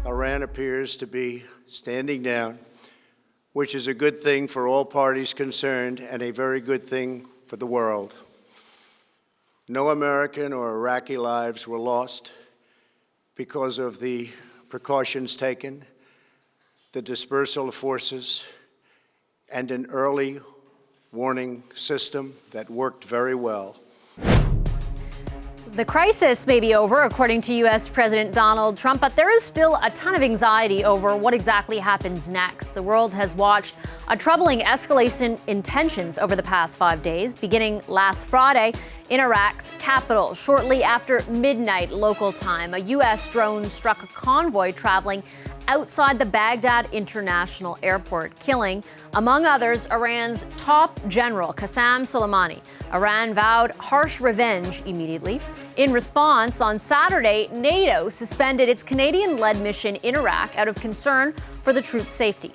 Iran appears to be standing down, which is a good thing for all parties concerned and a very good thing for the world. No American or Iraqi lives were lost because of the precautions taken, the dispersal of forces, and an early warning system that worked very well. The crisis may be over, according to U.S. President Donald Trump, but there is still a ton of anxiety over what exactly happens next. The world has watched a troubling escalation in tensions over the past 5 days, beginning last Friday in Iraq's capital. Shortly after midnight local time, a U.S. drone struck a convoy traveling outside the Baghdad International Airport, killing, among others, Iran's top general, Qasem Soleimani. Iran vowed harsh revenge immediately. In response, on Saturday, NATO suspended its Canadian-led mission in Iraq out of concern for the troops' safety.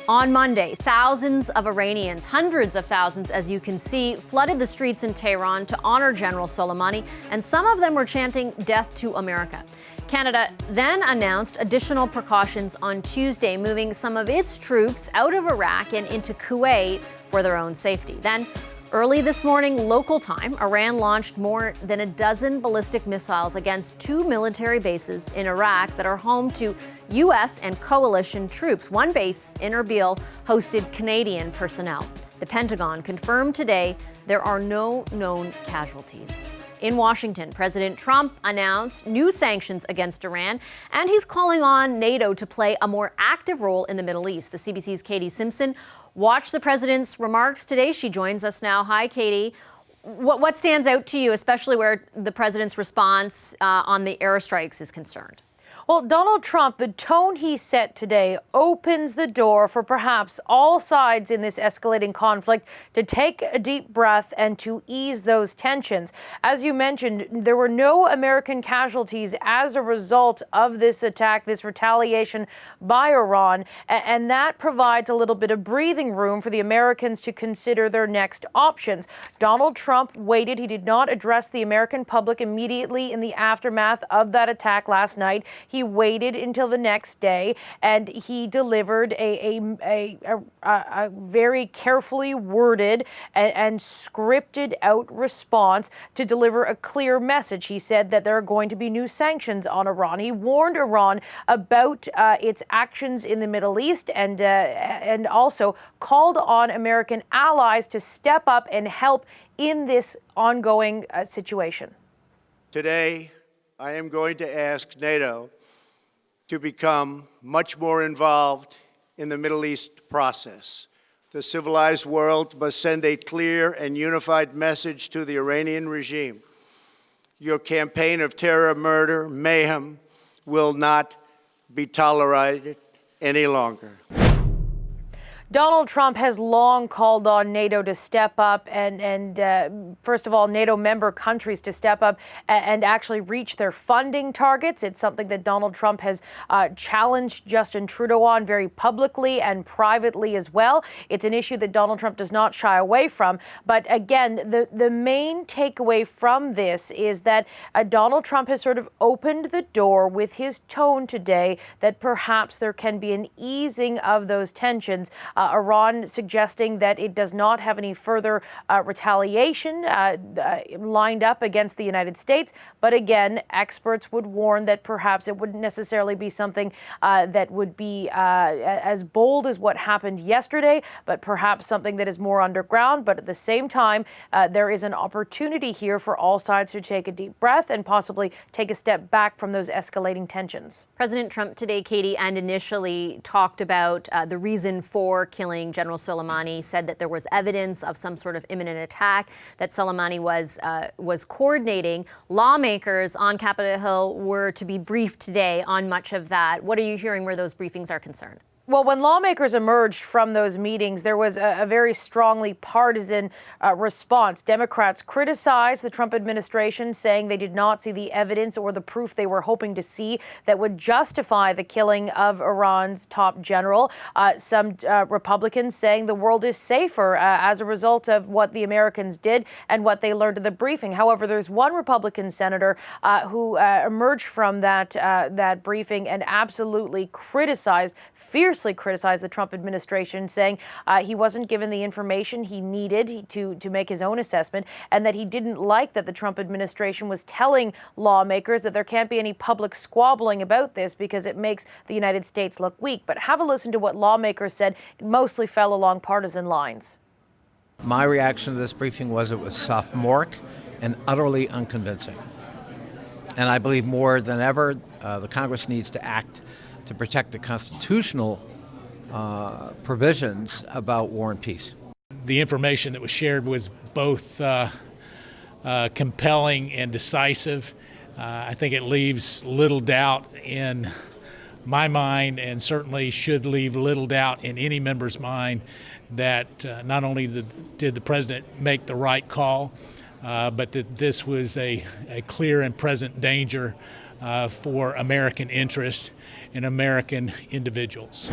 On Monday, thousands of Iranians, hundreds of thousands, as you can see, flooded the streets in Tehran to honor General Soleimani, and some of them were chanting "Death to America." Canada then announced additional precautions on Tuesday, moving some of its troops out of Iraq and into Kuwait for their own safety. Then, early this morning, local time, Iran launched more than a dozen ballistic missiles against 2 military bases in Iraq that are home to U.S. and coalition troops. One base in Erbil hosted Canadian personnel. The Pentagon confirmed today there are no known casualties. In Washington, President Trump announced new sanctions against Iran, and he's calling on NATO to play a more active role in the Middle East. The CBC's Katie Simpson watched the president's remarks today. She joins us now. Hi, Katie. What stands out to you, especially where the president's response on the airstrikes is concerned? Well, Donald Trump, the tone he set today opens the door for perhaps all sides in this escalating conflict to take a deep breath and to ease those tensions. As you mentioned, there were no American casualties as a result of this attack, this retaliation by Iran, and that provides a little bit of breathing room for the Americans to consider their next options. Donald Trump waited. He did not address the American public immediately in the aftermath of that attack last night. He waited until the next day, and he delivered a very carefully worded and scripted out response to deliver a clear message. He said that there are going to be new sanctions on Iran. He warned Iran about its actions in the Middle East, and also called on American allies to step up and help in this ongoing situation. Today, I am going to ask NATO to become much more involved in the Middle East process. The civilized world must send a clear and unified message to the Iranian regime. Your campaign of terror, murder, mayhem will not be tolerated any longer. Donald Trump has long called on NATO to step up and first of all, NATO member countries to step up and actually reach their funding targets. It's something that Donald Trump has challenged Justin Trudeau on very publicly and privately as well. It's an issue that Donald Trump does not shy away from. But again, the main takeaway from this is that Donald Trump has sort of opened the door with his tone today that perhaps there can be an easing of those tensions. Iran suggesting that it does not have any further retaliation lined up against the United States. But again, experts would warn that perhaps it wouldn't necessarily be something that would be as bold as what happened yesterday, but perhaps something that is more underground. But at the same time, there is an opportunity here for all sides to take a deep breath and possibly take a step back from those escalating tensions. President Trump today, Katie, and initially talked about the reason for killing General Soleimani, said that there was evidence of some sort of imminent attack that Soleimani was coordinating. Lawmakers on Capitol Hill were to be briefed today on much of that. What are you hearing where those briefings are concerned? Well, when lawmakers emerged from those meetings, there was a very strongly partisan response. Democrats criticized the Trump administration, saying they did not see the evidence or the proof they were hoping to see that would justify the killing of Iran's top general. Some Republicans saying the world is safer as a result of what the Americans did and what they learned at the briefing. However, there's one Republican senator who emerged from that briefing and absolutely fiercely criticized the Trump administration, saying he wasn't given the information he needed to make his own assessment, and that he didn't like that the Trump administration was telling lawmakers that there can't be any public squabbling about this because it makes the United States look weak. But have a listen to what lawmakers said. It mostly fell along partisan lines. My reaction to this briefing was it was sophomoric and utterly unconvincing. And I believe more than ever, the Congress needs to act to protect the constitutional provisions about war and peace. The information that was shared was both compelling and decisive. I think it leaves little doubt in my mind, and certainly should leave little doubt in any member's mind, that not only did the president make the right call, but that this was a clear and present danger for American interest and American individuals.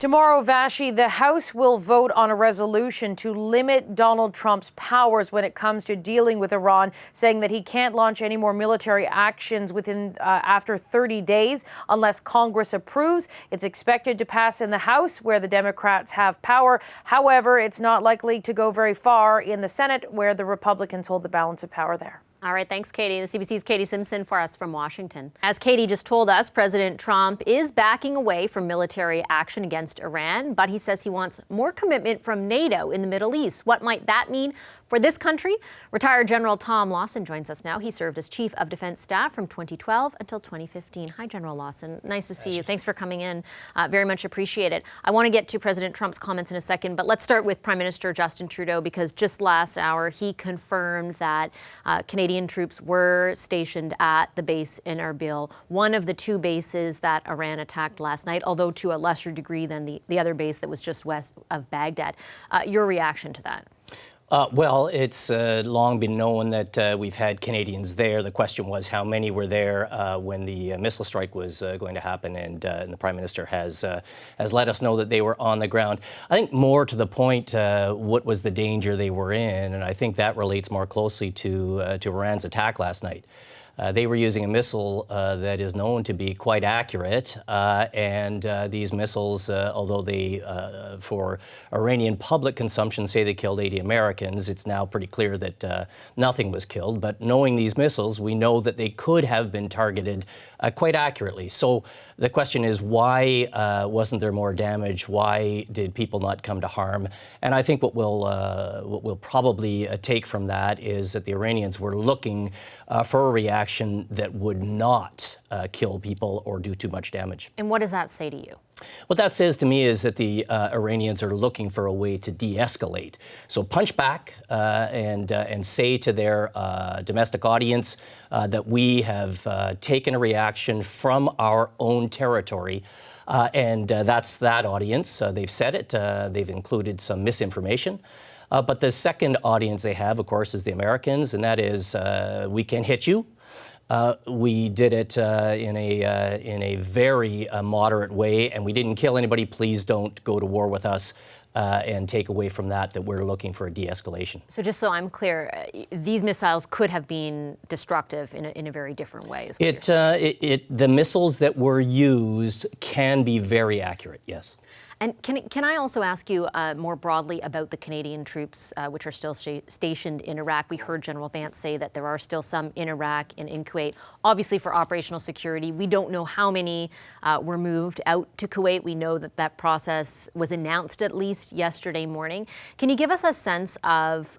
Tomorrow, Vashi, the House will vote on a resolution to limit Donald Trump's powers when it comes to dealing with Iran, saying that he can't launch any more military actions within after 30 days unless Congress approves. It's expected to pass in the House, where the Democrats have power. However, it's not likely to go very far in the Senate, where the Republicans hold the balance of power there. All right, thanks, Katie. The CBC's Katie Simpson for us from Washington. As Katie just told us, President Trump is backing away from military action against Iran, but he says he wants more commitment from NATO in the Middle East. What might that mean for this country? Retired General Tom Lawson joins us now. He served as Chief of Defense Staff from 2012 until 2015. Hi, General Lawson. Nice to see you. Thanks for coming in. Very much appreciate it. I want to get to President Trump's comments in a second, but let's start with Prime Minister Justin Trudeau, because just last hour he confirmed that Canadian troops were stationed at the base in Erbil, one of the two bases that Iran attacked last night, although to a lesser degree than the other base that was just west of Baghdad. Your reaction to that? Well, it's long been known that we've had Canadians there. The question was how many were there when the missile strike was going to happen, and the Prime Minister has let us know that they were on the ground. I think more to the point, what was the danger they were in, and I think that relates more closely to Iran's attack last night. They were using a missile that is known to be quite accurate, and these missiles, although they, for Iranian public consumption, say they killed 80 Americans, it's now pretty clear that nothing was killed. But knowing these missiles, we know that they could have been targeted quite accurately. So the question is, why wasn't there more damage? Why did people not come to harm? And I think what we'll probably take from that is that the Iranians were looking for a reaction that would not kill people or do too much damage. And what does that say to you? What that says to me is that the Iranians are looking for a way to de-escalate. So punch back and say to their domestic audience that we have taken a reaction from our own territory. And that's that audience. They've said it. They've included some misinformation. But the second audience they have, of course, is the Americans, and that is we can hit you. We did it in a very moderate way, and we didn't kill anybody. Please don't go to war with us and take away from that we're looking for a de-escalation. So just so I'm clear, these missiles could have been destructive in a very different way. The missiles that were used can be very accurate, yes. And can I also ask you more broadly about the Canadian troops which are still stationed in Iraq? We heard General Vance say that there are still some in Iraq and in Kuwait, obviously for operational security. We don't know how many were moved out to Kuwait. We know that that process was announced at least yesterday morning. Can you give us a sense of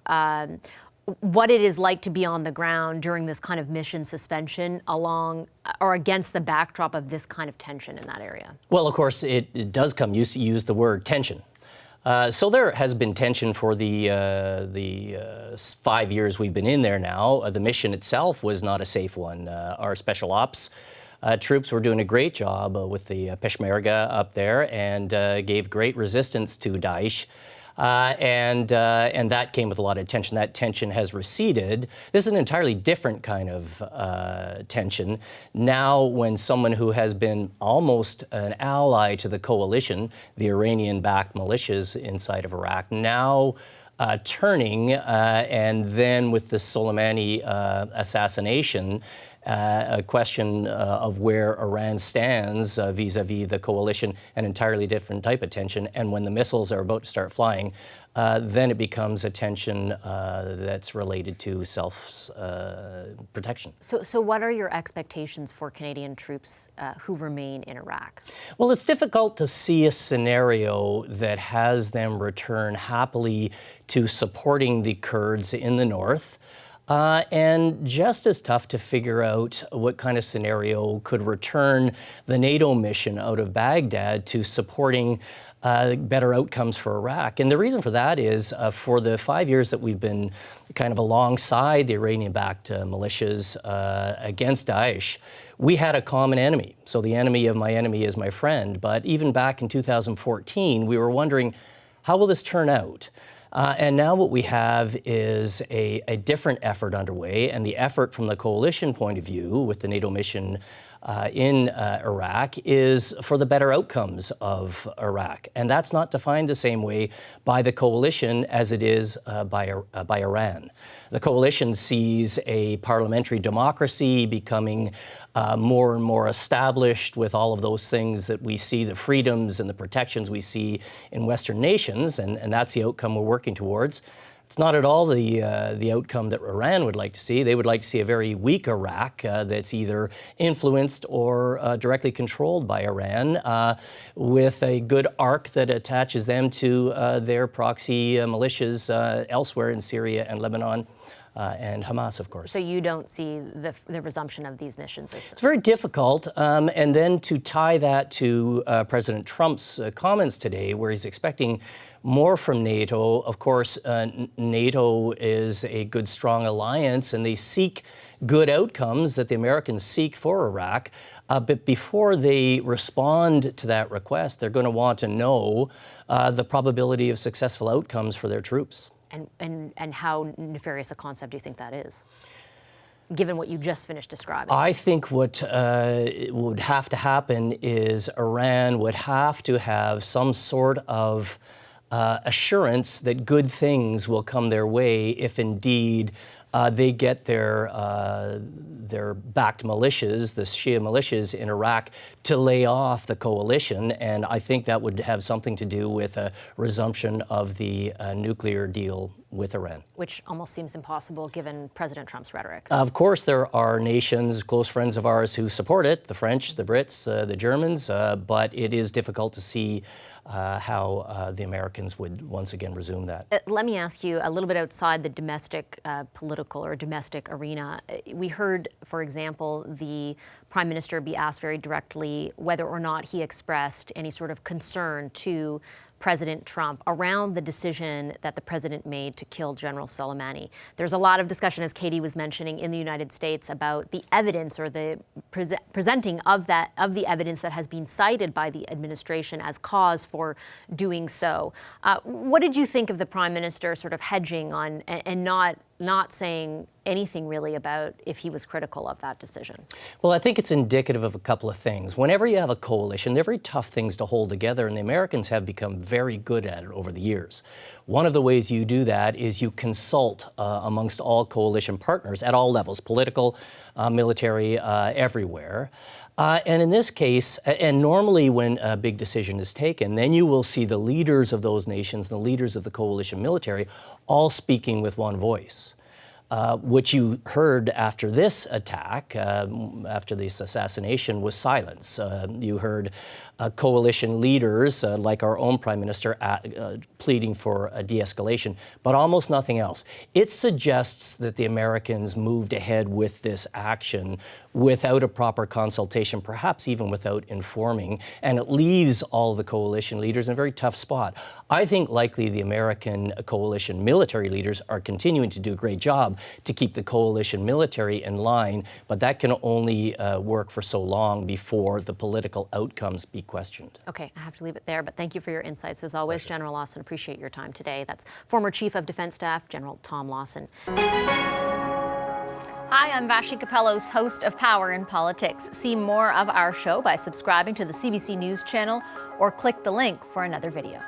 what it is like to be on the ground during this kind of mission suspension along or against the backdrop of this kind of tension in that area? Well, of course, it does come. You use the word tension. So there has been tension for the 5 years we've been in there now. The mission itself was not a safe one. Our special ops troops were doing a great job with the Peshmerga up there and gave great resistance to Daesh. And that came with a lot of tension. That tension has receded. This is an entirely different kind of tension. Now, when someone who has been almost an ally to the coalition, the Iranian-backed militias inside of Iraq, now turning, and then with the Soleimani assassination, a question of where Iran stands vis-a-vis the coalition, an entirely different type of tension. And when the missiles are about to start flying, then it becomes a tension that's related to self-protection. So what are your expectations for Canadian troops who remain in Iraq? Well, it's difficult to see a scenario that has them return happily to supporting the Kurds in the north. And just as tough to figure out what kind of scenario could return the NATO mission out of Baghdad to supporting better outcomes for Iraq. And the reason for that is for the 5 years that we've been kind of alongside the Iranian-backed militias against Daesh, we had a common enemy. So the enemy of my enemy is my friend. But even back in 2014, we were wondering, how will this turn out? And now what we have is a different effort underway, and the effort from the coalition point of view with the NATO mission in Iraq is for the better outcomes of Iraq. And that's not defined the same way by the coalition as it is by Iran. The coalition sees a parliamentary democracy becoming more and more established with all of those things that we see, the freedoms and the protections we see in Western nations, and that's the outcome we're working towards. It's not at all the outcome that Iran would like to see. They would like to see a very weak Iraq that's either influenced or directly controlled by Iran, with a good arc that attaches them to their proxy militias elsewhere in Syria and Lebanon. And Hamas, of course. So you don't see the resumption of these missions? It's very difficult. And then to tie that to President Trump's comments today, where he's expecting more from NATO. Of course, NATO is a good, strong alliance, and they seek good outcomes that the Americans seek for Iraq. But before they respond to that request, they're going to want to know the probability of successful outcomes for their troops. And how nefarious a concept do you think that is, given what you just finished describing? I think what would have to happen is Iran would have to have some sort of assurance that good things will come their way if indeed they get their backed militias, the Shia militias in Iraq, to lay off the coalition. And I think that would have something to do with a resumption of the nuclear deal with Iran. Which almost seems impossible given President Trump's rhetoric. Of course, there are nations, close friends of ours, who support it, the French, the Brits, the Germans, but it is difficult to see how the Americans would once again resume that. Let me ask you a little bit outside the domestic political or domestic arena. We heard, for example, the Prime Minister be asked very directly whether or not he expressed any sort of concern to President Trump around the decision that the president made to kill General Soleimani. There's a lot of discussion, as Katie was mentioning, in the United States about the evidence or the presenting of the evidence that has been cited by the administration as cause for doing so. What did you think of the Prime Minister sort of hedging on and not saying anything really about if he was critical of that decision? Well, I think it's indicative of a couple of things. Whenever you have a coalition, they're very tough things to hold together, and the Americans have become very good at it over the years. One of the ways you do that is you consult amongst all coalition partners at all levels, political, military, everywhere. And in this case, and normally when a big decision is taken, then you will see the leaders of those nations, the leaders of the coalition military, all speaking with one voice. What you heard after this attack, after this assassination, was silence. You heard coalition leaders, like our own Prime Minister, pleading for a de-escalation, but almost nothing else. It suggests that the Americans moved ahead with this action without a proper consultation, perhaps even without informing, and it leaves all the coalition leaders in a very tough spot. I think likely the American coalition military leaders are continuing to do a great job, to keep the coalition military in line, but that can only work for so long before the political outcomes be questioned. Okay, I have to leave it there, but thank you for your insights as always, Pleasure. General Lawson. Appreciate your time today. That's former Chief of Defense Staff, General Tom Lawson. Hi, I'm Vashi Capellos, host of Power in Politics. See more of our show by subscribing to the CBC News channel or click the link for another video.